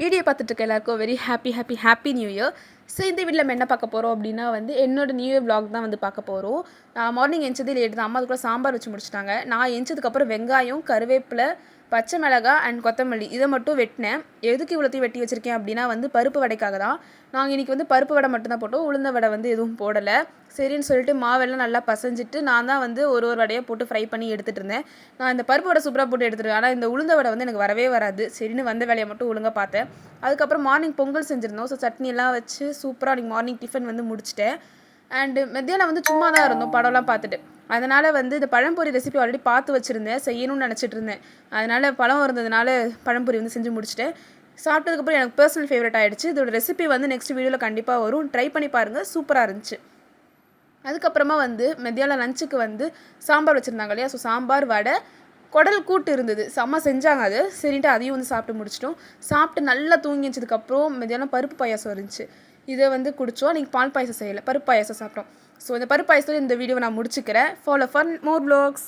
Video பார்த்துட்டு இருக்க எல்லாருக்கும் very happy new year. So இந்த வீட்டில் நம்ம என்ன பார்க்க போகிறோம் அப்படின்னா என்னோட நியூ இயர் vlog தான் பார்க்க போகிறோம். நான் மார்னிங் எஞ்சதே லேட் தான். அம்மா அதுக்குள்ளே சாம்பார் வச்சு முடிச்சிட்டாங்க. நான் எஞ்சதுக்கப்புறம் வெங்காயம், கருவேப்பிலை, பச்சை மிளகாய் அண்ட் கொத்தமல்லி இதை மட்டும் வெட்டினேன். எதுக்கு இவ்வளோத்தையும் வெட்டி வச்சுருக்கேன் அப்படின்னா பருப்பு வடைக்காக தான். நாங்கள் இன்றைக்கி பருப்பு வடை மட்டும்தான் போட்டோம். உளுந்த வடை எதுவும் போடலை. சரின்னு சொல்லிட்டு மாவெல்லாம் நல்லா பசைஞ்சிட்டு நான் தான் ஒரு வடையாக போட்டு ஃப்ரை பண்ணி எடுத்துகிட்டு இருந்தேன். நான் இந்த பருப்பு வடை சூப்பராக போட்டு எடுத்துகிட்டு, ஆனால் இந்த உளுந்த வடை எனக்கு வரவே வராது. சரின்னு வந்த வேலையை மட்டும் ஒழுங்காக பார்த்தேன். அதுக்கப்புறம் மார்னிங் பொங்கல் செஞ்சுருந்தோம். ஸோ சட்னியெல்லாம் வச்சு சூப்பராக அன்றைக்கி மார்னிங் டிஃபன் முடிச்சிட்டேன். அண்டு மத்தியானம் சும்மா தான் இருந்தோம் படம்லாம் பார்த்துட்டு. அதனால் இந்த பழம்பொரி ரெசிபி ஆல்ரெடி பார்த்து வச்சுருந்தேன், செய்யணும்னு நினச்சிட்டு இருந்தேன். அதனால் பழம் இருந்ததுனால பழம்பொரி செஞ்சு முடிச்சிட்டேன். சாப்பிட்டதுக்கப்புறம் எனக்கு பர்சனல் ஃபேவரட் ஆகிடுச்சு. இதோட ரெசிபி நெக்ஸ்ட் வீடியோவில் கண்டிப்பாக வரும். ட்ரை பண்ணி பாருங்கள், சூப்பராக இருந்துச்சு. அதுக்கப்புறமா மத்தியானம் லஞ்சுக்கு சாம்பார் வச்சுருந்தாங்க இல்லையா. ஸோ சாம்பார், வடை, குடல் கூட்டு இருந்தது. செம்ம செஞ்சாங்க அது. சரின்ட்டு அதையும் சாப்பிட்டு முடிச்சிட்டோம். சாப்பிட்டு நல்லா தூங்கி வச்சதுக்கப்புறம் மத்தியானம் பருப்பு பாயாசம் இருந்துச்சு. இதை குடித்தோம். நீங்கள் பால் பாயாசம் செய்யலை, பருப்பு பாயாசம் சாப்பிட்டோம். ஸோ இந்த பருப்பு பாயாசத்தில் இந்த வீடியோவை நான் முடிச்சுக்கிறேன். Follow for more vlogs.